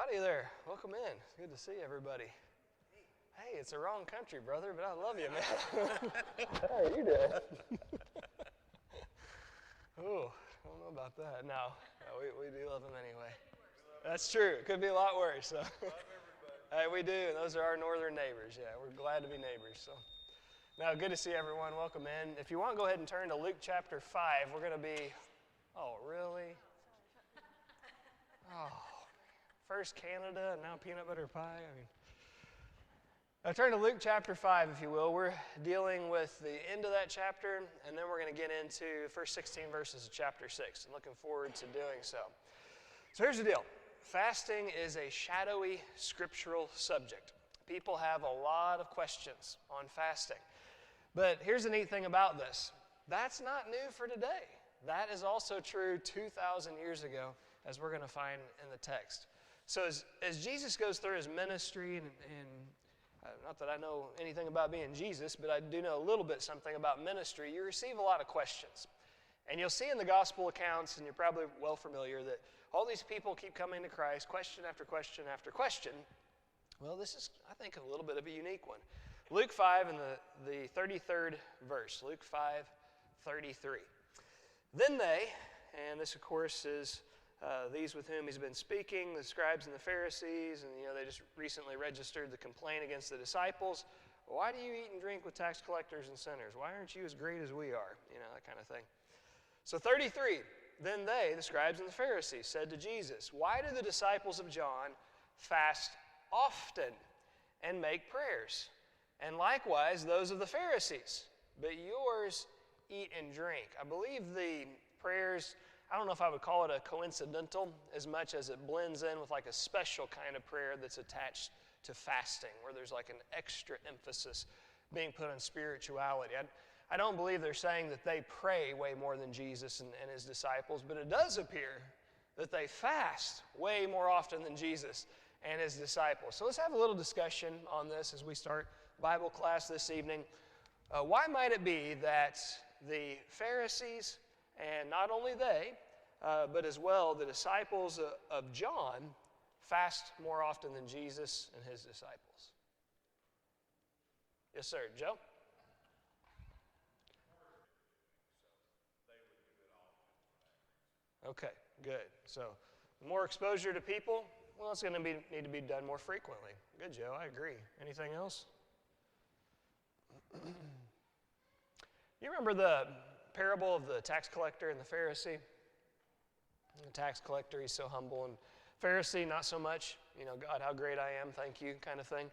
Howdy there. Welcome in. It's good to see everybody. Hey, it's the wrong country, brother, but I love you, man. How are you doing? Oh, I don't know about that. No, we do love them anyway. That's true. It could be a lot worse. So. Hey, we do. Those are our northern neighbors. Yeah, we're glad to be neighbors. So, now, good to see everyone. Welcome in. If you want, go ahead and turn to Luke chapter 5. We're going to be, oh, really? Oh, first Canada and now peanut butter pie. Now turn to Luke chapter 5, if you will. We're dealing with the end of that chapter, and then we're going to get into the first 16 verses of chapter 6. I'm looking forward to doing so. So here's the deal. Fasting is a shadowy scriptural subject. People have a lot of questions on fasting. But here's the neat thing about this. That's not new for today. That is also true 2,000 years ago, as we're going to find in the text. So as Jesus goes through his ministry, and not that I know anything about being Jesus, but I do know a little bit something about ministry, you receive a lot of questions. And you'll see in the gospel accounts, and you're probably well familiar, that all these people keep coming to Christ, question after question after question. Well, this is, I think, a little bit of a unique one. Luke 5 in the 33rd verse, Luke 5:33. Then they, and this of course is these with whom he's been speaking, the scribes and the Pharisees, and they just recently registered the complaint against the disciples. Why do you eat and drink with tax collectors and sinners? Why aren't you as great as we are? That kind of thing. So 33, then they, the scribes and the Pharisees, said to Jesus, why do the disciples of John fast often and make prayers? And likewise those of the Pharisees, but yours eat and drink. I believe the prayers, I don't know if I would call it a coincidental as much as it blends in with like a special kind of prayer that's attached to fasting, where there's like an extra emphasis being put on spirituality. I don't believe they're saying that they pray way more than Jesus and his disciples, but it does appear that they fast way more often than Jesus and his disciples. So let's have a little discussion on this as we start Bible class this evening. Why might it be that the Pharisees, and not only they, but as well the disciples of John, fast more often than Jesus and his disciples? Yes, sir. Joe? Okay, good. So more exposure to people, well, it's going to need to be done more frequently. Good, Joe. I agree. Anything else? You remember the parable of the tax collector and the Pharisee? The tax collector, he's so humble, and Pharisee, not so much. God, how great I am, thank you, kind of thing.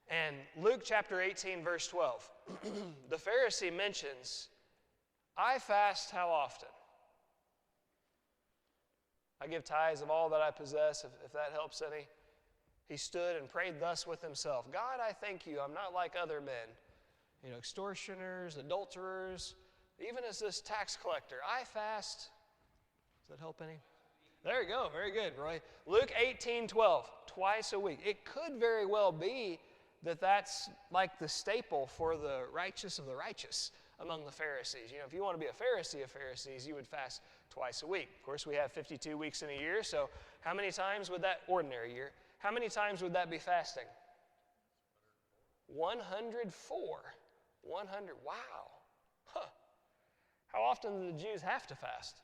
And Luke chapter 18, verse 12, the Pharisee mentions, I fast how often? I give tithes of all that I possess, if that helps any. He stood and prayed thus with himself, God, I thank you, I'm not like other men, extortioners, adulterers, even as this tax collector. I fast. Does that help any? There you go. Very good, Roy. Luke 18:12, twice a week. It could very well be that that's like the staple for the righteous of the righteous among the Pharisees. If you want to be a Pharisee of Pharisees, you would fast twice a week. Of course, we have 52 weeks in a year, so how many times would that, ordinary year, how many times would that be fasting? 104. 100. Wow. Huh. How often do the Jews have to fast?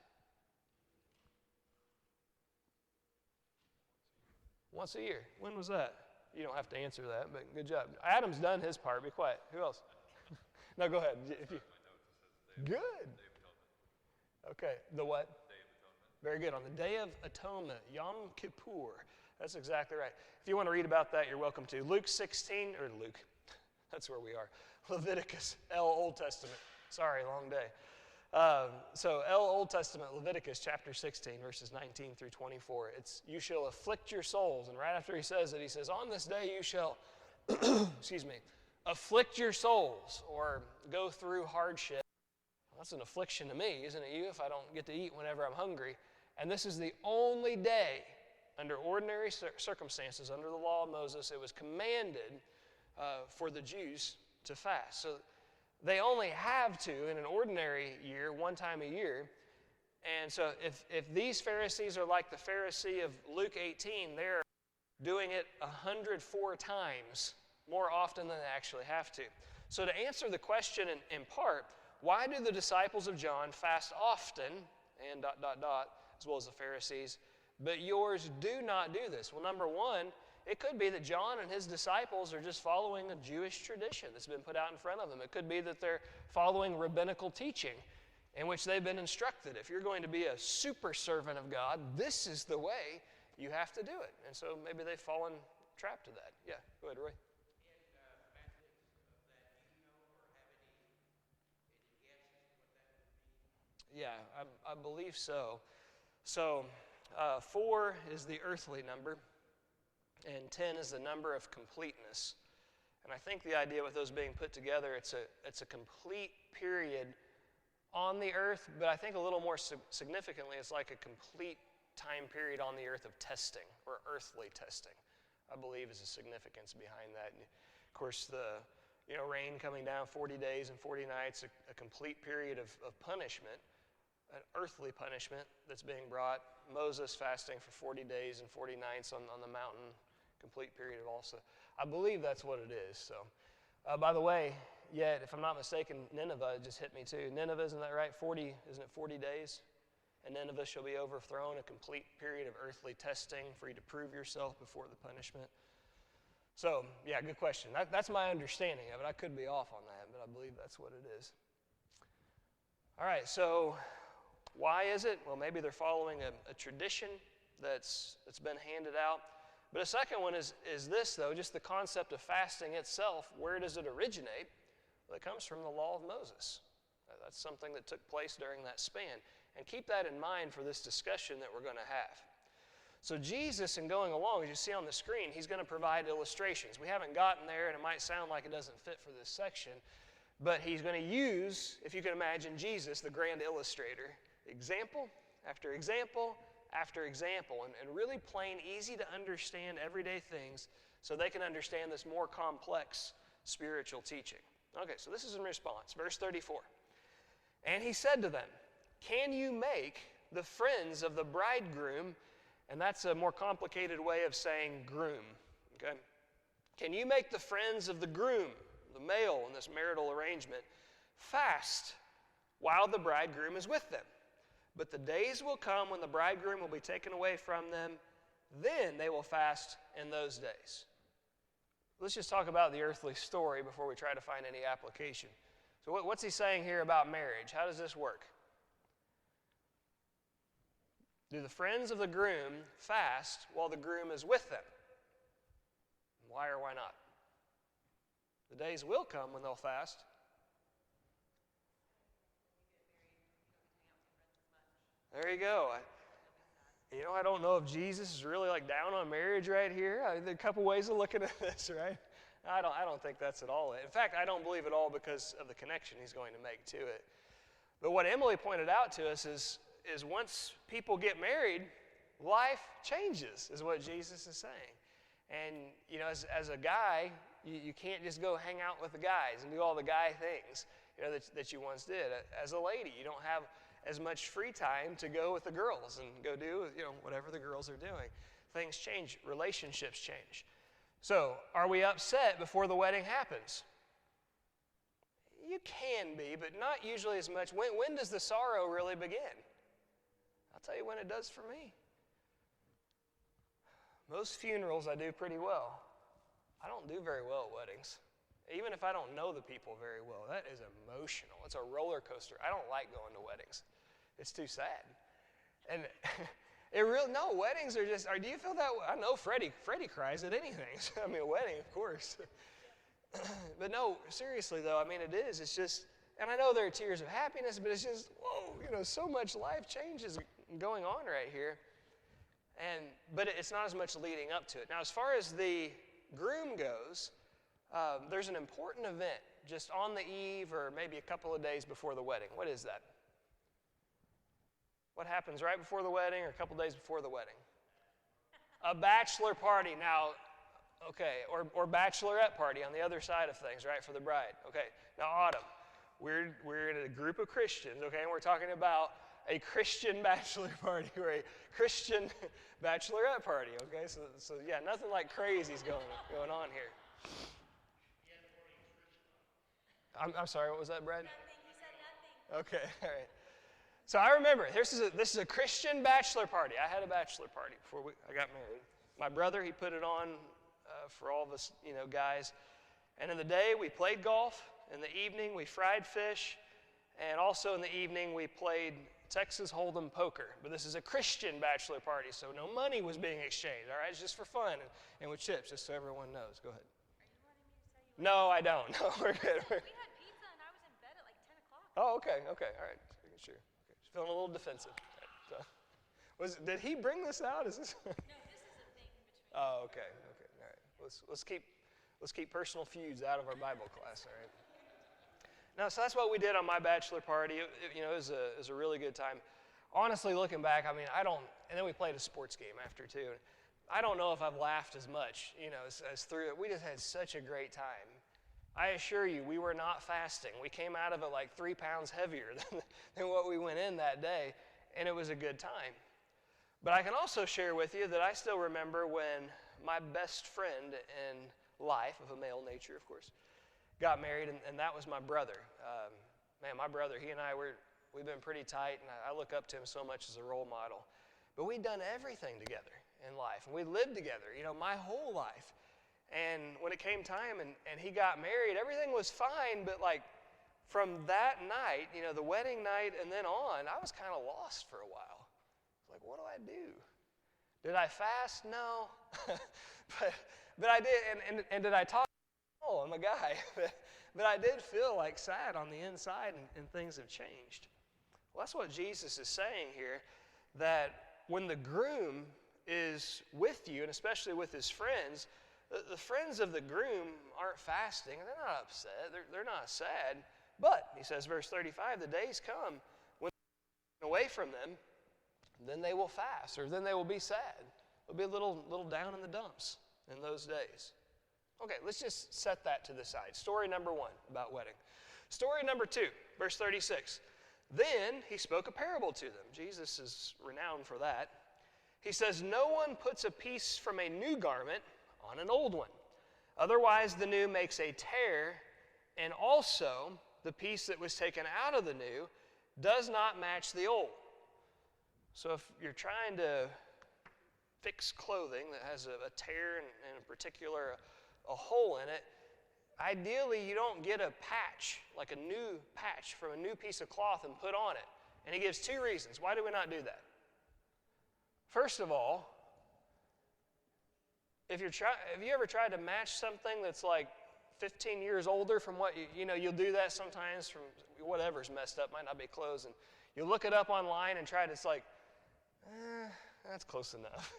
Once a year. When was that? You don't have to answer that, but good job. Adam's done his part. Be quiet. Who else? No, go ahead. Good. Okay. The what? Very good. On the Day of Atonement, Yom Kippur. That's exactly right. If you want to read about that, you're welcome to. Luke 16, or Luke. That's where we are. Leviticus, Old Testament. Sorry, long day. So Old Testament, Leviticus chapter 16, verses 19 through 24. It's, you shall afflict your souls. And right after he says it, he says, on this day you shall, afflict your souls, or go through hardship. Well, that's an affliction to me, isn't it you, if I don't get to eat whenever I'm hungry? And this is the only day, under ordinary circumstances, under the law of Moses, it was commanded for the Jews to fast. So they only have to, in an ordinary year, one time a year. And so if these Pharisees are like the Pharisee of Luke 18, they're doing it 104 times more often than they actually have to. So to answer the question in part, why do the disciples of John fast often, and ... as well as the Pharisees, but yours do not do this? Well, number one, it could be that John and his disciples are just following a Jewish tradition that's been put out in front of them. It could be that they're following rabbinical teaching in which they've been instructed. If you're going to be a super servant of God, this is the way you have to do it. And so maybe they've fallen trapped to that. Yeah, go ahead, Roy. Yeah, I believe so. So 4 is the earthly number, and 10 is the number of completeness. And I think the idea with those being put together, it's a complete period on the earth, but I think a little more significantly, it's like a complete time period on the earth of testing, or earthly testing, I believe is the significance behind that. And of course, the rain coming down 40 days and 40 nights, a complete period of punishment, an earthly punishment that's being brought. Moses fasting for 40 days and 40 nights on the mountain, complete period of also. I believe that's what it is. So, by the way, yet, if I'm not mistaken, Nineveh just hit me too. Nineveh, isn't that right? Isn't it 40 days? And Nineveh shall be overthrown, a complete period of earthly testing for you to prove yourself before the punishment. So, yeah, good question. That's my understanding of it. I could be off on that, but I believe that's what it is. All right, so why is it? Well, maybe they're following a tradition that's been handed out. But a second one is this, though, just the concept of fasting itself. Where does it originate? Well, it comes from the law of Moses. That's something that took place during that span. And keep that in mind for this discussion that we're going to have. So Jesus, in going along, as you see on the screen, he's going to provide illustrations. We haven't gotten there, and it might sound like it doesn't fit for this section, but he's going to use, if you can imagine Jesus, the grand illustrator, example after example after example, and really plain, easy to understand everyday things so they can understand this more complex spiritual teaching. Okay, so this is in response. Verse 34. And he said to them, can you make the friends of the bridegroom, and that's a more complicated way of saying groom, okay? Can you make the friends of the groom, the male in this marital arrangement, fast while the bridegroom is with them? But the days will come when the bridegroom will be taken away from them. Then they will fast in those days. Let's just talk about the earthly story before we try to find any application. So what's he saying here about marriage? How does this work? Do the friends of the groom fast while the groom is with them? Why or why not? The days will come when they'll fast. There you go. I don't know if Jesus is really down on marriage right here. There are a couple ways of looking at this, right? I don't think that's at all it. In fact, I don't believe it all because of the connection he's going to make to it. But what Emily pointed out to us is once people get married, life changes, is what Jesus is saying. And, as a guy, you can't just go hang out with the guys and do all the guy things, that you once did. As a lady, you don't have as much free time to go with the girls and go do, whatever the girls are doing. Things change. Relationships change. So, are we upset before the wedding happens? You can be, but not usually as much. When does the sorrow really begin? I'll tell you when it does for me. Most funerals I do pretty well. I don't do very well at weddings. Even if I don't know the people very well, that is emotional. It's a roller coaster. I don't like going to weddings. It's too sad. And weddings are just, do you feel that way? I know Freddie cries at anything. A wedding, of course. But no, seriously though, it is. It's just, and I know there are tears of happiness, but it's just, whoa, so much life changes going on right here. But it's not as much leading up to it. Now, as far as the groom goes, there's an important event just on the eve or maybe a couple of days before the wedding. What is that? What happens right before the wedding or a couple days before the wedding? A bachelor party. Now, okay, or bachelorette party on the other side of things, right, for the bride. Okay, now Autumn, we're in a group of Christians, okay, and we're talking about a Christian bachelor party or a Christian bachelorette party, okay? So yeah, nothing like crazy's going on here. I'm sorry, what was that, Brad? Nothing. He said nothing. Okay, all right. So I remember, this is a Christian bachelor party. I had a bachelor party before I got married. My brother, he put it on for all of us, guys. And in the day, we played golf. In the evening, we fried fish. And also in the evening, we played Texas Hold'em poker. But this is a Christian bachelor party, so no money was being exchanged, all right? It's just for fun and with chips, just so everyone knows. Go ahead. Are you wanting me to tell you? No, I don't. No, we're good. We had pizza and I was in bed at like 10 o'clock. Oh, okay, all right. Sure. Okay. Just feeling a little defensive. Right, so, did he bring this out? Is this? No, this is a thing between. Oh, okay, all right. Let's keep personal feuds out of our Bible class, all right? No, so that's what we did on my bachelor party. It was a really good time. Honestly, looking back, I mean, and then we played a sports game after too. I don't know if I've laughed as much, as through it. We just had such a great time. I assure you, we were not fasting. We came out of it like 3 pounds heavier than what we went in that day, and it was a good time. But I can also share with you that I still remember when my best friend in life, of a male nature, of course, got married, and that was my brother. My brother, he and I, we've been pretty tight, and I look up to him so much as a role model. But we'd done everything together in life, and we lived together, my whole life. And when it came time and he got married, everything was fine, but like from that night, the wedding night and then on, I was kind of lost for a while. Like, what do I do? Did I fast? No. but I did, and did I talk? Oh, I'm a guy. But I did feel like sad on the inside, and things have changed. Well, that's what Jesus is saying here, that when the groom is with you, and especially with his friends, the friends of the groom aren't fasting, and they're not upset, they're not sad. But, he says, verse 35, the days come when they're away from them, then they will fast, or then they will be sad. They'll be a little down in the dumps in those days. Okay, let's just set that to the side. Story number 1 about wedding. Story number 2, verse 36. Then he spoke a parable to them. Jesus is renowned for that. He says, no one puts a piece from a new garment on an old one. Otherwise, the new makes a tear, and also the piece that was taken out of the new does not match the old. So if you're trying to fix clothing that has a tear and in particular a hole in it, ideally you don't get a patch, like a new patch from a new piece of cloth and put on it. And he gives 2 reasons. Why do we not do that? First of all, have you ever tried to match something that's like 15 years older from what you'll do that sometimes from whatever's messed up, might not be clothes, and you look it up online and try to, it's like, that's close enough.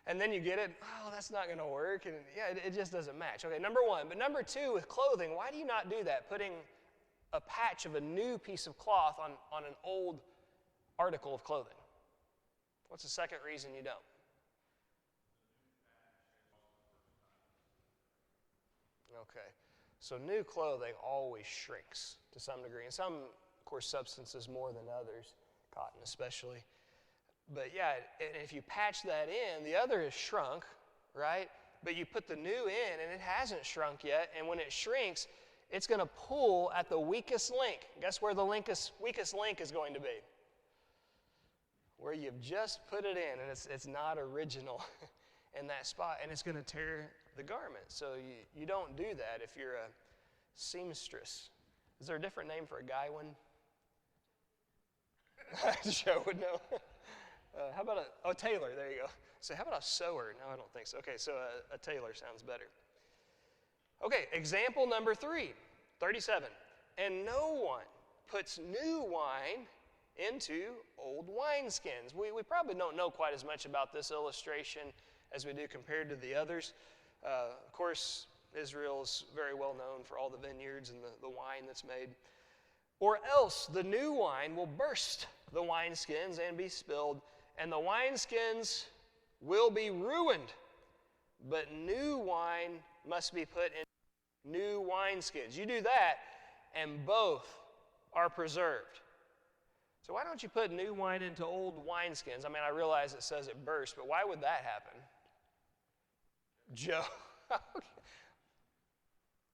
And then you get it, oh, that's not going to work, and yeah, it just doesn't match. Okay, number 1. But number 2, with clothing, why do you not do that, putting a patch of a new piece of cloth on an old article of clothing? What's the second reason you don't? Okay, so new clothing always shrinks to some degree. And some, of course, substances more than others, cotton especially. But yeah, and if you patch that in, the other is shrunk, right? But you put the new in, and it hasn't shrunk yet. And when it shrinks, it's going to pull at the weakest link. Guess where the weakest link is going to be? Where you've just put it in, and it's not original in that spot, and it's going to tear the garment. So you don't do that if you're a seamstress. Is there a different name for a guy one? Joe would know. How about a tailor? There you go. So how about a sewer? No, I don't think so. Okay, so a tailor sounds better. Okay, example number 3, 37. And no one puts new wine into old wineskins. We probably don't know quite as much about this illustration as we do compared to the others. Of course, Israel is very well known for all the vineyards and the wine that's made. Or else the new wine will burst the wineskins and be spilled, and the wineskins will be ruined. But new wine must be put in new wineskins. You do that, and both are preserved. So why don't you put new wine into old wineskins? I mean, I realize it says it burst, but why would that happen? Joe.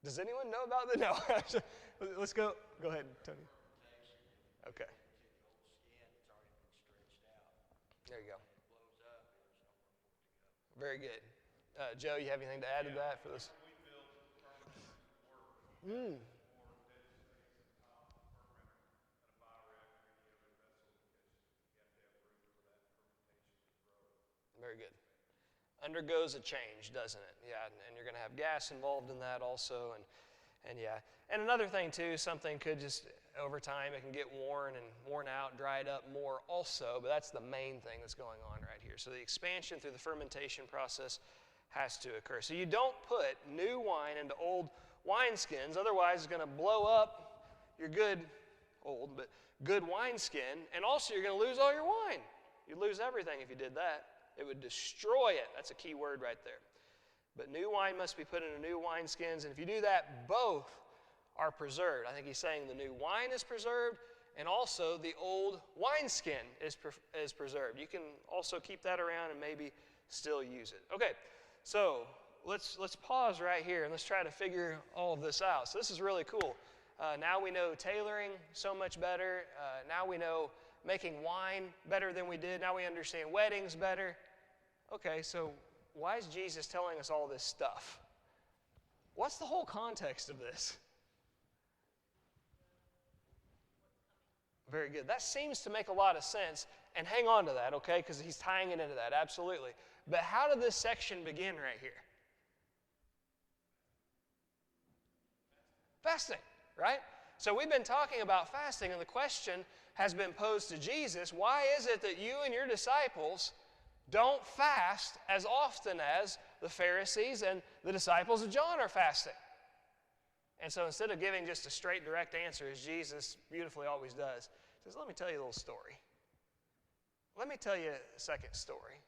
Does anyone know about the? No. Let's go. Go ahead, Tony. Okay. There you go. Very good. Joe, you have anything to add to that for this? Very good. Undergoes a change, doesn't it? Yeah, and you're going to have gas involved in that also, and yeah. And another thing too, something could just over time it can get worn out, dried up more also, but that's the main thing that's going on right here. So the expansion through the fermentation process has to occur. So you don't put new wine into old wineskins, otherwise it's going to blow up your good wineskin, and also you're going to lose all your wine. You'd lose everything if you did that. It would destroy it. That's a key word right there. But new wine must be put into new wineskins, and if you do that, both are preserved. I think he's saying the new wine is preserved, and also the old wineskin is preserved. You can also keep that around and maybe still use it. Okay, so let's pause right here, and let's try to figure all of this out. So this is really cool. Now we know tailoring so much better. Now we know making wine better than we did. Now we understand weddings better. Okay, so why is Jesus telling us all this stuff? What's the whole context of this? Very good. That seems to make a lot of sense, and hang on to that, okay, because he's tying it into that, absolutely. But how did this section begin right here? Fasting, right? So we've been talking about fasting, and the question has been posed to Jesus, why is it that you and your disciples don't fast as often as the Pharisees and the disciples of John are fasting? And so instead of giving just a straight, direct answer, as Jesus beautifully always does, he says, let me tell you a little story. Let me tell you a second story.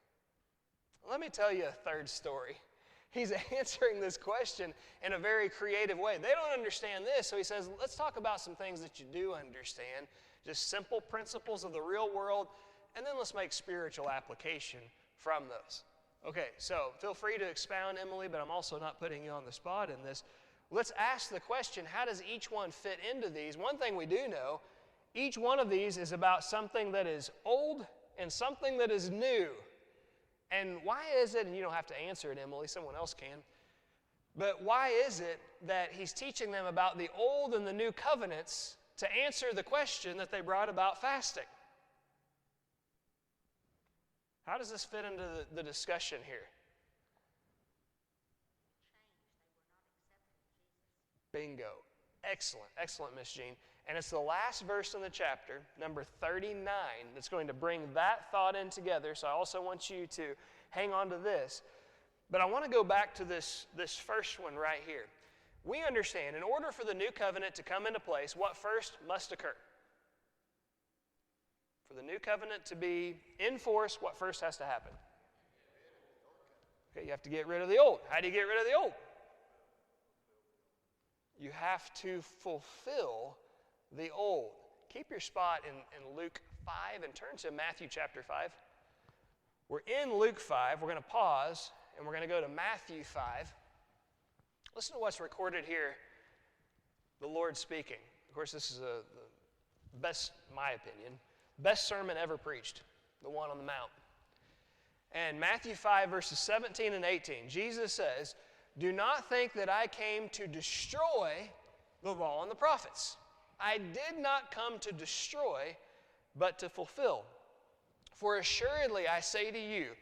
Let me tell you a third story. He's answering this question in a very creative way. They don't understand this, so he says, let's talk about some things that you do understand, just simple principles of the real world, and then let's make spiritual application from those. Okay, so feel free to expound, Emily, but I'm also not putting you on the spot in this. Let's ask the question, how does each one fit into these? One thing we do know, each one of these is about something that is old and something that is new. And why is it, and you don't have to answer it, Emily, someone else can, but why is it that he's teaching them about the old and the new covenants to answer the question that they brought about fasting? How does this fit into the discussion here? Bingo. Excellent, excellent, Miss Jean. And it's the last verse in the chapter, number 39, that's going to bring that thought in together. So I also want you to hang on to this. But I want to go back to this first one right here. We understand, in order for the new covenant to come into place, what first must occur? For the new covenant to be in force, what first has to happen? Okay, you have to get rid of the old. How do you get rid of the old? You have to fulfill the old. Keep your spot in Luke 5 and turn to Matthew chapter 5. We're in Luke 5. We're going to pause and we're going to go to Matthew 5. Listen to what's recorded here, the Lord speaking. Of course, this is the best, my opinion, best sermon ever preached, the one on the Mount. And Matthew 5, verses 17 and 18, Jesus says, "Do not think that I came to destroy the law and the prophets. I did not come to destroy, but to fulfill. For assuredly I say to you,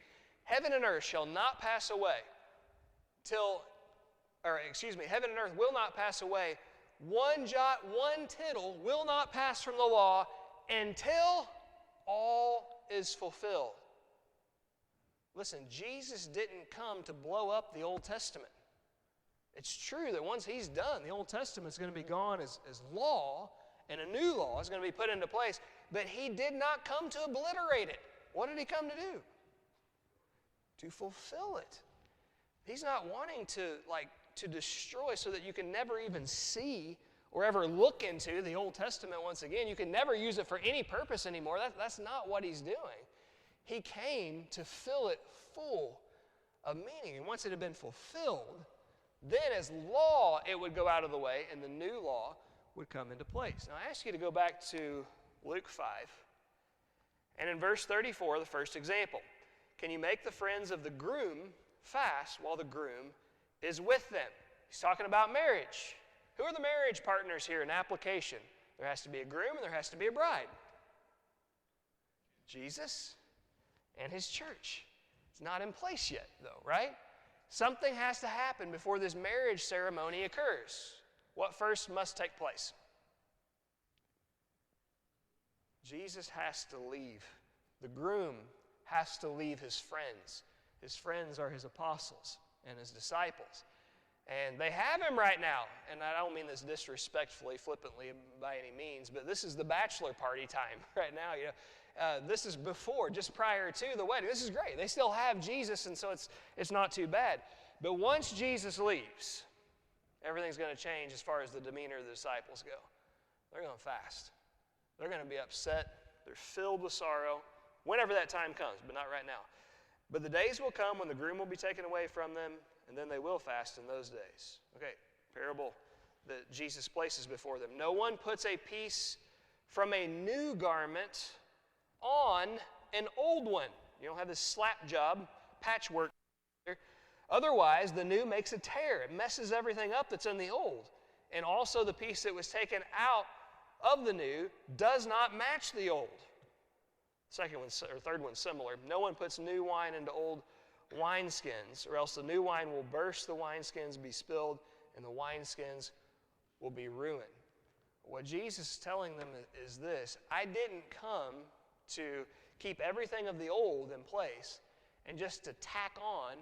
heaven and earth shall not pass away heaven and earth will not pass away. One jot, one tittle will not pass from the law until all is fulfilled." Listen, Jesus didn't come to blow up the Old Testament. It's true that once he's done, the Old Testament is going to be gone as law, and a new law is going to be put into place. But he did not come to obliterate it. What did he come to do? To fulfill it. He's not wanting to destroy so that you can never even see or ever look into. The Old Testament, once again, you can never use it for any purpose anymore. That's not what he's doing. He came to fill it full of meaning. And once it had been fulfilled, then as law, it would go out of the way, and the new law would come into place. Now, I ask you to go back to Luke 5. And in verse 34, the first example. Can you make the friends of the groom fast while the groom is with them? He's talking about marriage. Who are the marriage partners here in application? There has to be a groom and there has to be a bride. Jesus and his church. It's not in place yet, though, right? Something has to happen before this marriage ceremony occurs. What first must take place? Jesus has to leave. The groom has to leave his friends. His friends are his apostles and his disciples. And they have him right now. And I don't mean this disrespectfully, flippantly by any means, but this is the bachelor party time right now. You know, this is before, just prior to the wedding. This is great. They still have Jesus, and so it's not too bad. But once Jesus leaves, everything's going to change as far as the demeanor of the disciples go. They're going to fast. They're going to be upset. They're filled with sorrow whenever that time comes, but not right now. But the days will come when the groom will be taken away from them, and then they will fast in those days. Okay, parable that Jesus places before them. No one puts a piece from a new garment on an old one. You don't have this slap job, patchwork. Otherwise, the new makes a tear. It messes everything up that's in the old. And also the piece that was taken out of the new does not match the old. Second one, or third one, similar. No one puts new wine into old wineskins, or else the new wine will burst the wineskins, be spilled, and the wineskins will be ruined. What Jesus is telling them is this: I didn't come to keep everything of the old in place and just to tack on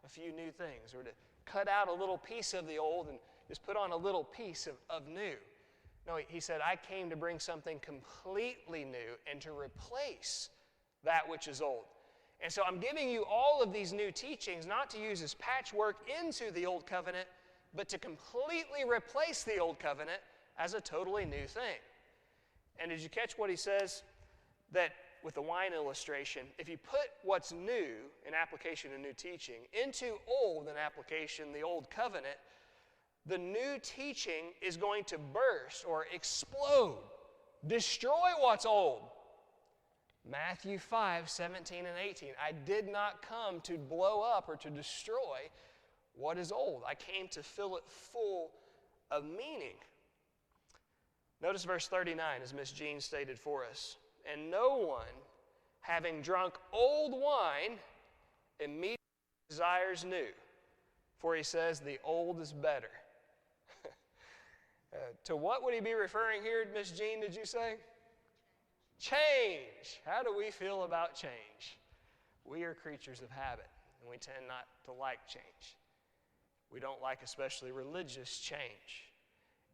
a few new things, or to cut out a little piece of the old and just put on a little piece of new. No, he said, I came to bring something completely new and to replace that which is old. And so I'm giving you all of these new teachings not to use as patchwork into the old covenant, but to completely replace the old covenant as a totally new thing. And did you catch what he says? That with the wine illustration, if you put what's new in application of new teaching into old in application, the old covenant, the new teaching is going to burst or explode, destroy what's old. Matthew 5, 17 and 18. I did not come to blow up or to destroy what is old. I came to fill it full of meaning. Notice verse 39, as Miss Jean stated for us. And no one, having drunk old wine, immediately desires new. For he says, the old is better. To what would he be referring here, Miss Jean, did you say? Change. How do we feel about change? We are creatures of habit, and we tend not to like change. We don't like especially religious change.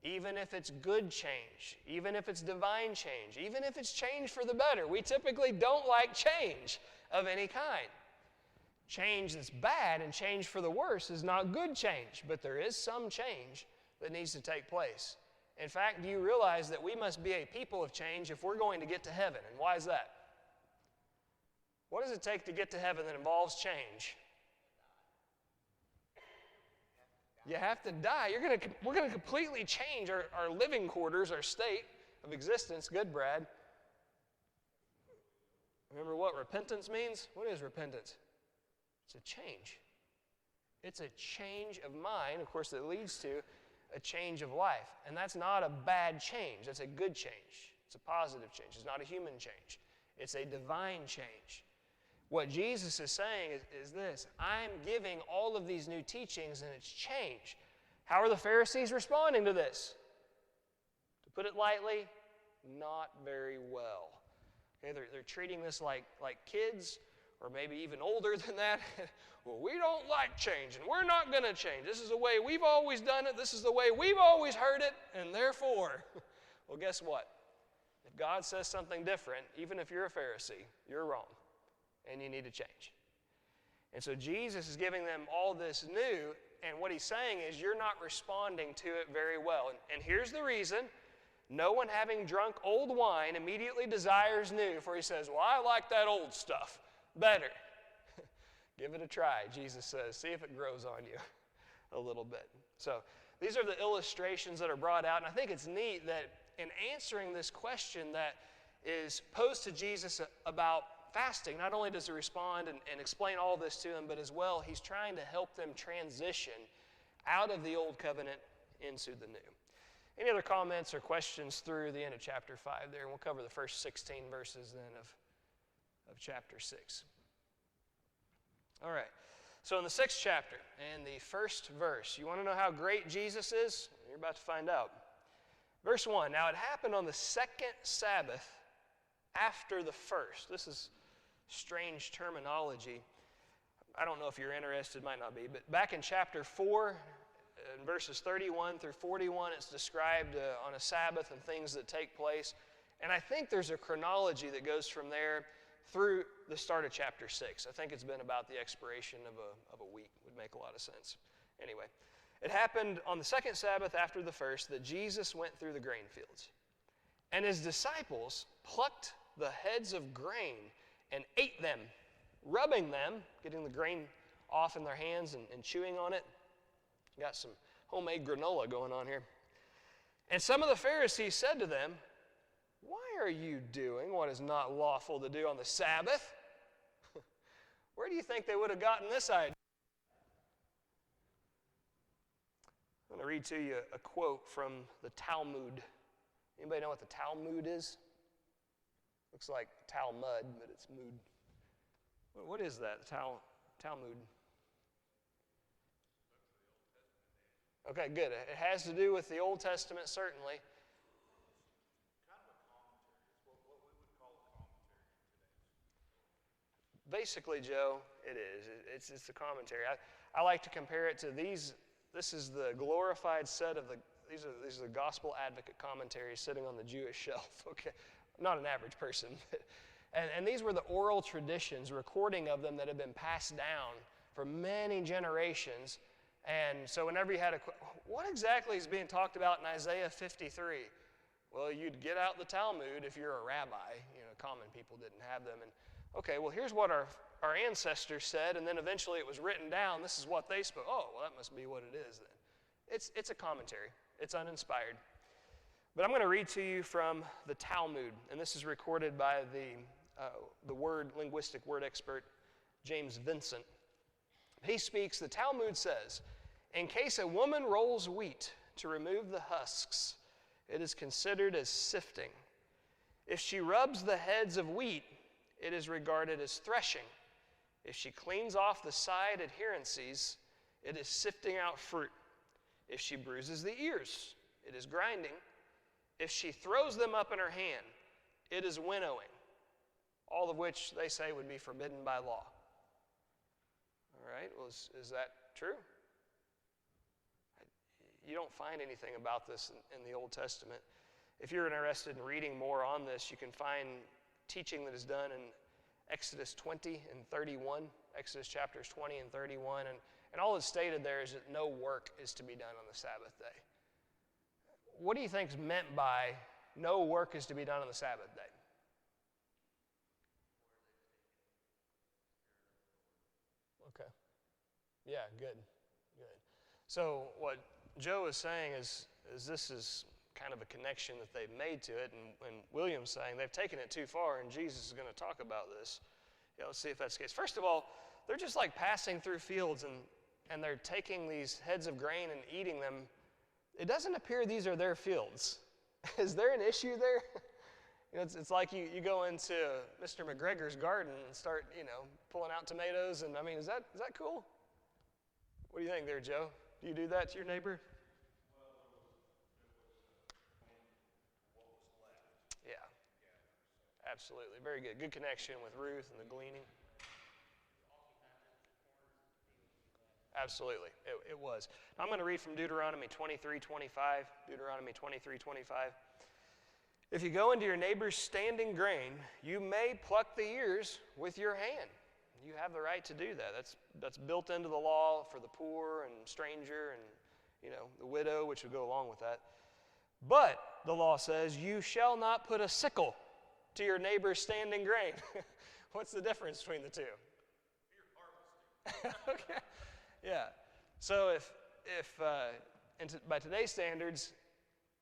Even if it's good change, even if it's divine change, even if it's change for the better, we typically don't like change of any kind. Change that's bad and change for the worse is not good change, but there is some change that needs to take place. In fact, do you realize that we must be a people of change if we're going to get to heaven? And why is that? What does it take to get to heaven that involves change? You have to die. We're going to completely change our living quarters, our state of existence. Good, Brad. Remember what repentance means? What is repentance? It's a change. It's a change of mind, of course, that leads to a change of life. And that's not a bad change. That's a good change. It's a positive change. It's not a human change. It's a divine change. What Jesus is saying is this: I'm giving all of these new teachings and it's change. How are the Pharisees responding to this? To put it lightly, not very well. Okay, they're treating this like kids, or maybe even older than that. Well, we don't like change, and we're not going to change. This is the way we've always done it. This is the way we've always heard it, and therefore, well, guess what? If God says something different, even if you're a Pharisee, you're wrong, and you need to change. And so Jesus is giving them all this new, and what he's saying is you're not responding to it very well. And here's the reason. No one having drunk old wine immediately desires new, for he says, well, I like that old stuff better. Give it a try, Jesus says. See if it grows on you a little bit. So these are the illustrations that are brought out, and I think it's neat that in answering this question that is posed to Jesus about fasting, not only does he respond and explain all this to them, but as well, he's trying to help them transition out of the old covenant into the new. Any other comments or questions through the end of chapter 5 there? And we'll cover the first 16 verses then of chapter 6. All right. So in the 6th chapter and the first verse, you want to know how great Jesus is? You're about to find out. Verse 1, now it happened on the second Sabbath after the first. This is strange terminology. I don't know if you're interested, might not be, but back in chapter 4, in verses 31 through 41, it's described on a Sabbath and things that take place. And I think there's a chronology that goes from there through the start of chapter 6. I think it's been about the expiration of a week. Would make a lot of sense. Anyway, it happened on the second Sabbath after the first that Jesus went through the grain fields. And his disciples plucked the heads of grain and ate them, rubbing them, getting the grain off in their hands and chewing on it. Got some homemade granola going on here. And some of the Pharisees said to them, why are you doing what is not lawful to do on the Sabbath? Where do you think they would have gotten this idea? I'm going to read to you a quote from the Talmud. Anybody know what the Talmud is? Looks like Talmud, but it's mood. What is that, Talmud? Okay, good. It has to do with the Old Testament, certainly. Kind of a commentary. It's what we would call a commentary today. Basically, Joe, it is. It's a commentary. I like to compare it to these. This is the glorified set of these are the gospel advocate commentaries sitting on the Jewish shelf. Okay, not an average person, and these were the oral traditions, recording of them that have been passed down for many generations. And so whenever you had what exactly is being talked about in Isaiah 53? Well, you'd get out the Talmud if you're a rabbi. Common people didn't have them. And okay, well, here's what our ancestors said, and then eventually it was written down. This is what they spoke. Oh, well, that must be what it is then. It's a commentary. It's uninspired. But I'm going to read to you from the Talmud, and this is recorded by the linguistic word expert, James Vincent. He speaks, the Talmud says, in case a woman rolls wheat to remove the husks, it is considered as sifting. If she rubs the heads of wheat, it is regarded as threshing. If she cleans off the side adherencies, it is sifting out fruit. If she bruises the ears, it is grinding. If she throws them up in her hand, it is winnowing. All of which they say would be forbidden by law. All right, well, is that true? You don't find anything about this in the Old Testament. If you're interested in reading more on this, you can find teaching that is done in Exodus 20 and 31, Exodus chapters 20 and 31, and all that's stated there is that no work is to be done on the Sabbath day. What do you think is meant by no work is to be done on the Sabbath day? Okay. Yeah, good. So what Joe is saying is this is kind of a connection that they've made to it, and William's saying they've taken it too far, and Jesus is going to talk about this. Yeah, let's see if that's the case. First of all, they're just like passing through fields, and they're taking these heads of grain and eating them. It doesn't appear these are their fields. Is there an issue there? It's like you go into Mr. McGregor's garden and start, pulling out tomatoes, and is that cool? What do you think there, Joe? Do you do that to your neighbor? Well, what was left. Yeah, absolutely. Very good. Good connection with Ruth and the gleaning. Absolutely, it was. I'm going to read from Deuteronomy 23:25. Deuteronomy 23:25. If you go into your neighbor's standing grain, you may pluck the ears with your hand. You have the right to do that. That's built into the law for the poor and stranger and, the widow, which would go along with that. But the law says, you shall not put a sickle to your neighbor's standing grain. What's the difference between the two? You're harvesting. Okay. Yeah. So by today's standards,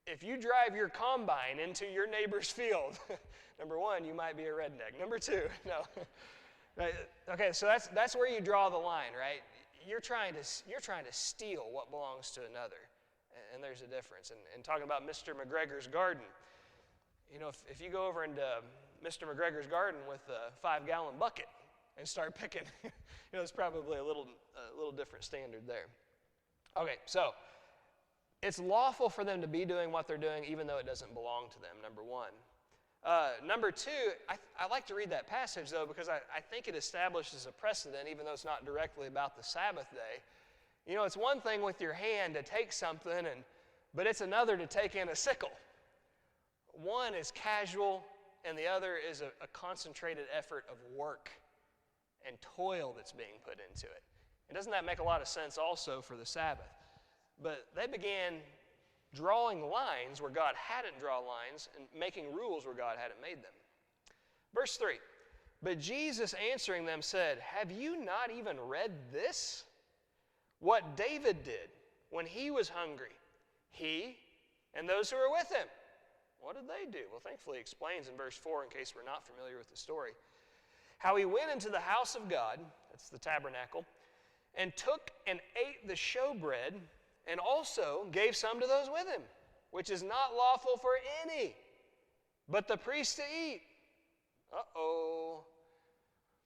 if you drive your combine into your neighbor's field, number one, you might be a redneck. Number two, no. Right. Okay, so that's where you draw the line, right? You're trying to steal what belongs to another, and there's a difference. And talking about Mr. McGregor's garden, if you go over into Mr. McGregor's garden with a 5-gallon bucket and start picking, it's probably a little different standard there. Okay, so it's lawful for them to be doing what they're doing even though it doesn't belong to them, number one. Number two, I like to read that passage, though, because I think it establishes a precedent, even though it's not directly about the Sabbath day. It's one thing with your hand to take something, but it's another to take in a sickle. One is casual, and the other is a concentrated effort of work and toil that's being put into it. And doesn't that make a lot of sense also for the Sabbath? But they began drawing lines where God hadn't drawn lines and making rules where God hadn't made them. Verse 3, but Jesus answering them said, have you not even read this? What David did when he was hungry, he and those who were with him. What did they do? Well, thankfully he explains in verse 4, in case we're not familiar with the story, how he went into the house of God, that's the tabernacle, and took and ate the showbread, and also gave some to those with him, which is not lawful for any, but the priest to eat. Uh-oh.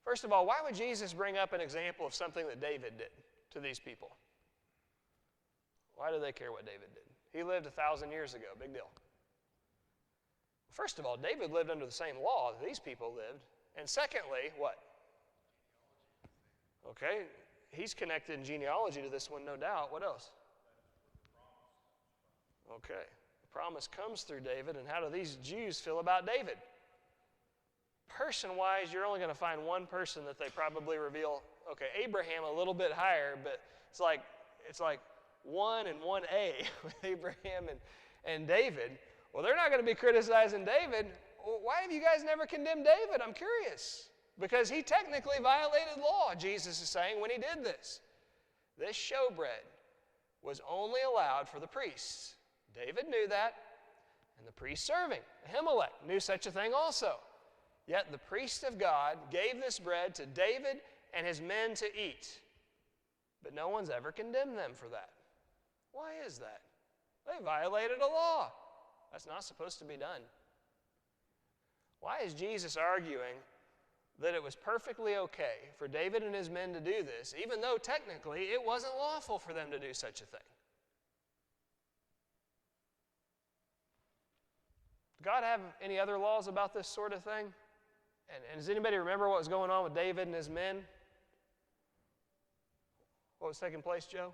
First of all, why would Jesus bring up an example of something that David did to these people? Why do they care what David did? He lived 1,000 years ago. Big deal. First of all, David lived under the same law that these people lived. And secondly, what? Okay, he's connected in genealogy to this one, no doubt. What else? Okay, the promise comes through David, and how do these Jews feel about David? Person-wise, you're only going to find one person that they probably reveal. Okay, Abraham a little bit higher, but it's like 1 and 1A with Abraham and David. Well, they're not going to be criticizing David. Well, why have you guys never condemned David? I'm curious. Because he technically violated law, Jesus is saying, when he did this. This showbread was only allowed for the priests. David knew that, and the priest serving, Ahimelech, knew such a thing also. Yet the priest of God gave this bread to David and his men to eat. But no one's ever condemned them for that. Why is that? They violated a law. That's not supposed to be done. Why is Jesus arguing that it was perfectly okay for David and his men to do this, even though technically it wasn't lawful for them to do such a thing? Does God have any other laws about this sort of thing? And does anybody remember what was going on with David and his men? What was taking place, Joe?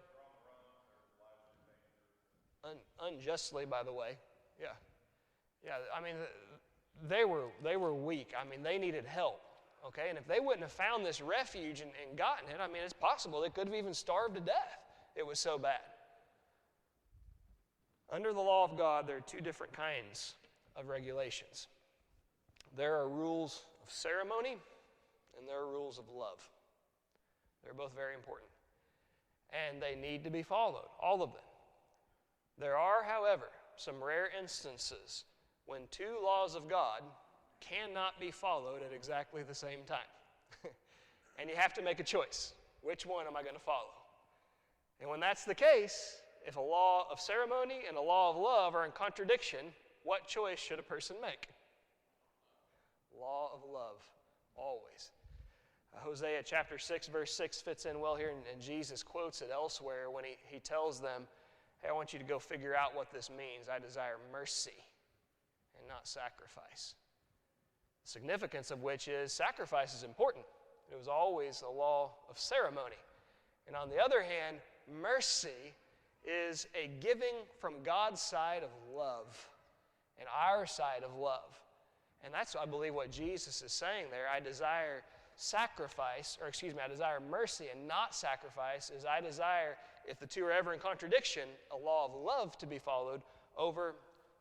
Unjustly, by the way. Yeah. I mean, they were weak. I mean, they needed help. Okay, and if they wouldn't have found this refuge and gotten it, I mean, it's possible they could have even starved to death. It was so bad. Under the law of God, there are two different kinds of regulations. There are rules of ceremony, and there are rules of love. They're both very important. And they need to be followed, all of them. There are, however, some rare instances when two laws of God cannot be followed at exactly the same time. And you have to make a choice. Which one am I going to follow? And when that's the case, if a law of ceremony and a law of love are in contradiction, what choice should a person make? Law of love, always. Hosea chapter 6, verse 6 fits in well here, and Jesus quotes it elsewhere when he tells them, hey, I want you to go figure out what this means. I desire mercy and not sacrifice. The significance of which is sacrifice is important. It was always a law of ceremony. And on the other hand, mercy is a giving from God's side of love and our side of love. And that's, I believe, what Jesus is saying there. I desire I desire mercy and not sacrifice, as I desire, if the two are ever in contradiction, a law of love to be followed over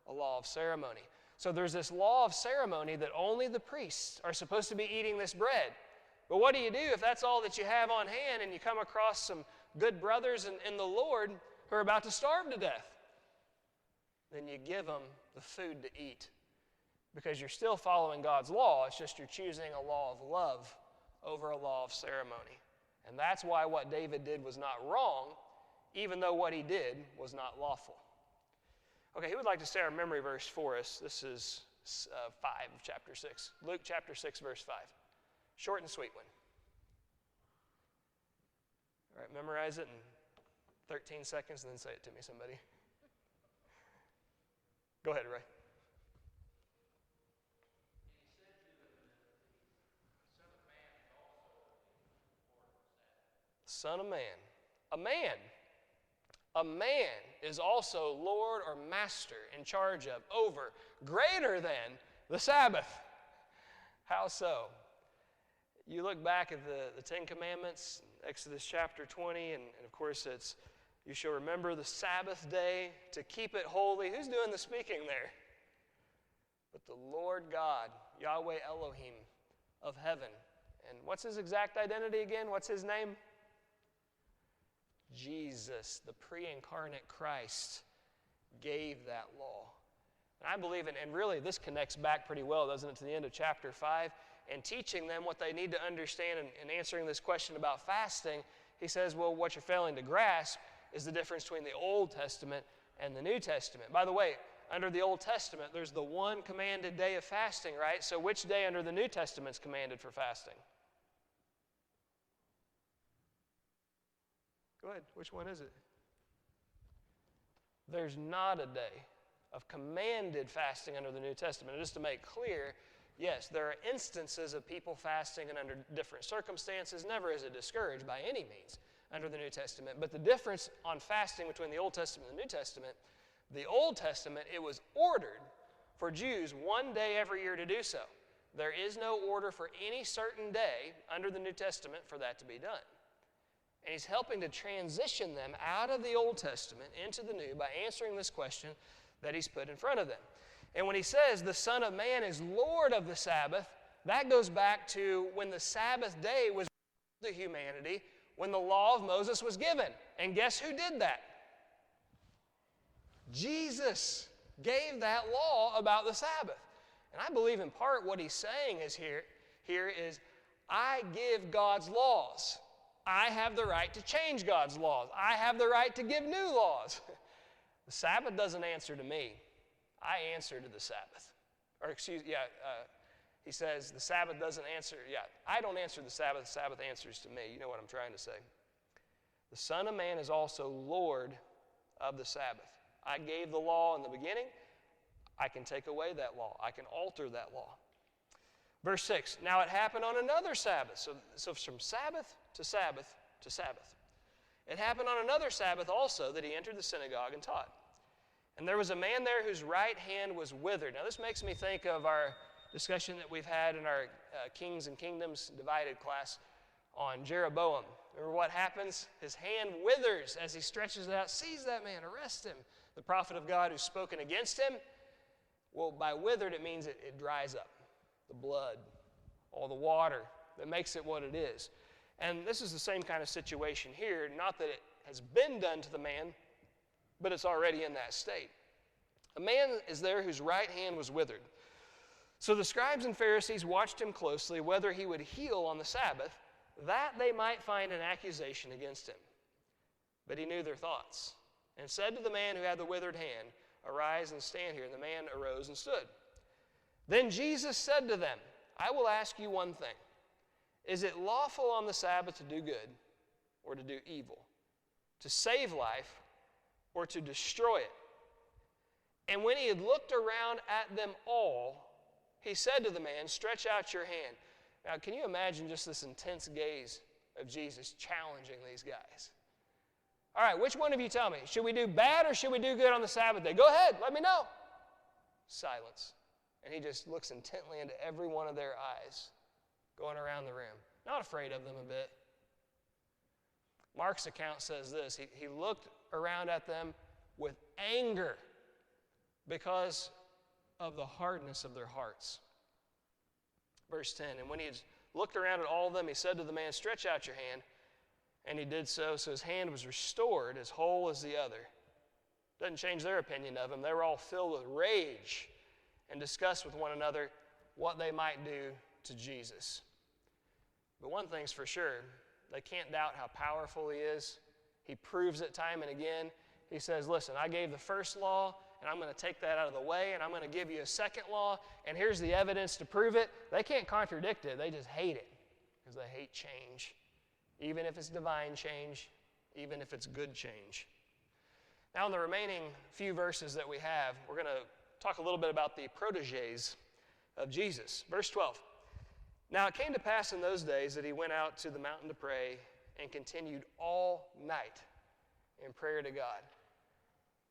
a law of ceremony. So there's this law of ceremony that only the priests are supposed to be eating this bread. But what do you do if that's all that you have on hand and you come across some good brothers in the Lord who are about to starve to death? Then you give them the food to eat, because you're still following God's law. It's just you're choosing a law of love over a law of ceremony. And that's why what David did was not wrong, even though what he did was not lawful. Okay, who would like to say our memory verse for us? This is 5 of chapter 6. Luke chapter 6, verse 5. Short and sweet one. All right, memorize it in 13 seconds and then say it to me, somebody. Go ahead, Ray. Son of man. A man. A man is also Lord or master in charge of, over, greater than the Sabbath. How so? You look back at the Ten Commandments, Exodus chapter 20, and of course it's, you shall remember the Sabbath day to keep it holy. Who's doing the speaking there? But the Lord God, Yahweh Elohim of heaven. And what's his exact identity again? What's his name? Jesus, the pre-incarnate Christ, gave that law. And I believe, and really this connects back pretty well, doesn't it, to the end of chapter 5, and teaching them what they need to understand and answering this question about fasting. He says, well, what you're failing to grasp is the difference between the Old Testament and the New Testament. By the way, under the Old Testament, there's the one commanded day of fasting, right? So which day under the New Testament is commanded for fasting? Go ahead. Which one is it? There's not a day of commanded fasting under the New Testament. And just to make clear, yes, there are instances of people fasting and under different circumstances. Never is it discouraged by any means under the New Testament. But the difference on fasting between the Old Testament and the New Testament, the Old Testament, it was ordered for Jews one day every year to do so. There is no order for any certain day under the New Testament for that to be done. And he's helping to transition them out of the Old Testament into the New by answering this question that he's put in front of them. And when he says the Son of Man is Lord of the Sabbath, that goes back to when the Sabbath day was given to humanity, when the law of Moses was given. And guess who did that? Jesus gave that law about the Sabbath. And I believe in part what he's saying is here is, I give God's laws. I have the right to change God's laws. I have the right to give new laws. The Sabbath doesn't answer to me. I answer to the Sabbath. He says the Sabbath doesn't answer. I don't answer the Sabbath answers to me. You know what I'm trying to say. The Son of Man is also Lord of the Sabbath. I gave the law in the beginning. I can take away that law. I can alter that law. Verse 6, now it happened on another Sabbath. So from Sabbath to Sabbath to Sabbath. It happened on another Sabbath also that he entered the synagogue and taught. And there was a man there whose right hand was withered. Now this makes me think of our discussion that we've had in our Kings and Kingdoms divided class on Jeroboam. Remember what happens? His hand withers as he stretches it out. Seize that man, arrest him. The prophet of God who's spoken against him. Well, by withered it means it dries up. The blood, all the water that makes it what it is. And this is the same kind of situation here. Not that it has been done to the man, but it's already in that state. A man is there whose right hand was withered. So the scribes and Pharisees watched him closely, whether he would heal on the Sabbath, that they might find an accusation against him. But he knew their thoughts, and said to the man who had the withered hand, arise and stand here. And the man arose and stood. Then Jesus said to them, I will ask you one thing. Is it lawful on the Sabbath to do good or to do evil? To save life or to destroy it? And when he had looked around at them all, he said to the man, stretch out your hand. Now, can you imagine just this intense gaze of Jesus challenging these guys? All right, which one of you tell me? Should we do bad or should we do good on the Sabbath day? Go ahead, let me know. Silence. And he just looks intently into every one of their eyes, going around the room. not afraid of them a bit. Mark's account says this. He looked around at them with anger because of the hardness of their hearts. Verse 10, and when he had looked around at all of them, he said to the man, stretch out your hand. And he did so his hand was restored as whole as the other. Doesn't change their opinion of him. They were all filled with rage and discussed with one another what they might do to Jesus. But one thing's for sure, they can't doubt how powerful he is. He proves it time and again. He says, listen, I gave the first law, and I'm going to take that out of the way, and I'm going to give you a second law, and here's the evidence to prove it. They can't contradict it. They just hate it because they hate change, even if it's divine change, even if it's good change. Now, in the remaining few verses that we have, we're going to talk a little bit about the proteges of Jesus. Verse 12. Now, it came to pass in those days that he went out to the mountain to pray and continued all night in prayer to God.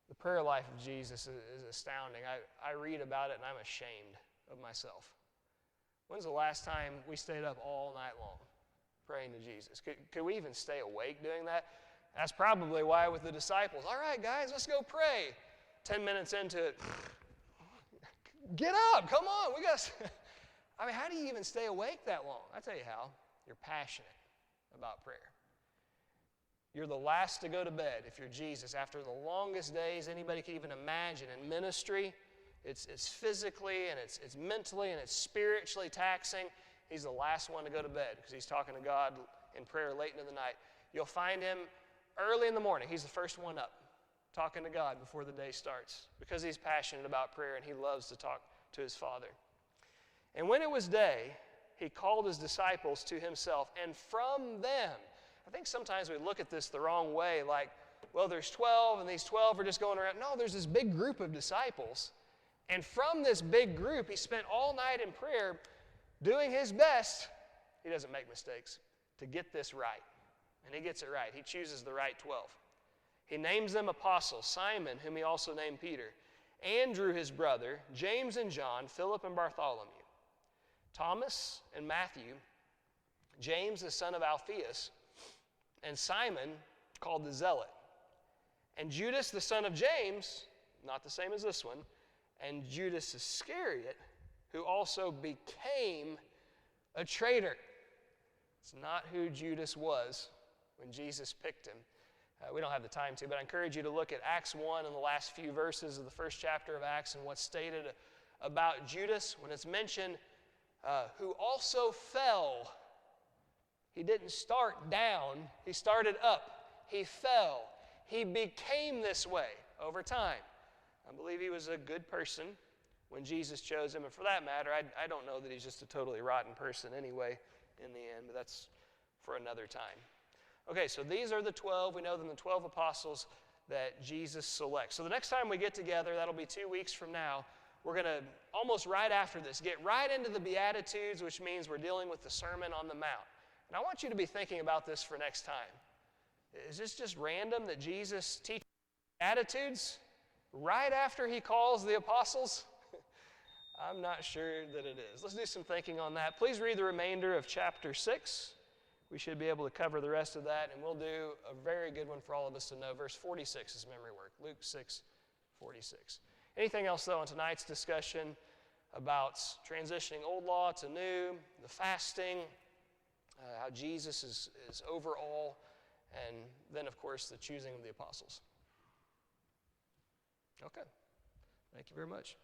The prayer life of Jesus is astounding. I read about it and I'm ashamed of myself. When's the last time we stayed up all night long praying to Jesus? Could we even stay awake doing that? That's probably why with the disciples, all right, guys, let's go pray. 10 minutes into it, get up, come on, we got to... I mean, how do you even stay awake that long? I'll tell you how. You're passionate about prayer. You're the last to go to bed if you're Jesus. After the longest days anybody could even imagine in ministry, it's physically and it's mentally and it's spiritually taxing. He's the last one to go to bed because he's talking to God in prayer late into the night. You'll find him early in the morning. He's the first one up, talking to God before the day starts because he's passionate about prayer and he loves to talk to his Father. And when it was day, he called his disciples to himself, and from them, I think sometimes we look at this the wrong way, like, well, there's 12, and these 12 are just going around. No, there's this big group of disciples, and from this big group, he spent all night in prayer doing his best, he doesn't make mistakes, to get this right. And he gets it right. He chooses the right 12. He names them apostles, Simon, whom he also named Peter, Andrew his brother, James and John, Philip and Bartholomew, Thomas and Matthew, James the son of Alphaeus, and Simon called the Zealot, and Judas the son of James, not the same as this one, and Judas Iscariot, who also became a traitor. It's not who Judas was when Jesus picked him. We don't have the time to, but I encourage you to look at Acts 1 and the last few verses of the first chapter of Acts and what's stated about Judas. When it's mentioned, who also fell. He didn't start down. He started up. He fell. He became this way over time. I believe he was a good person when Jesus chose him. And for that matter, I don't know that he's just a totally rotten person anyway in the end, but that's for another time. Okay, so these are the 12. We know them, the 12 apostles that Jesus selects. So the next time we get together, that'll be 2 weeks from now, we're going to, almost right after this, get right into the Beatitudes, which means we're dealing with the Sermon on the Mount. And I want you to be thinking about this for next time. Is this just random that Jesus teaches Beatitudes right after he calls the apostles? I'm not sure that it is. Let's do some thinking on that. Please read the remainder of chapter 6. We should be able to cover the rest of that, and we'll do a very good one for all of us to know. Verse 46 is memory work. Luke 6:46. Anything else, though, in tonight's discussion about transitioning old law to new, the fasting, how Jesus is over all, and then, of course, the choosing of the apostles? Okay. Thank you very much.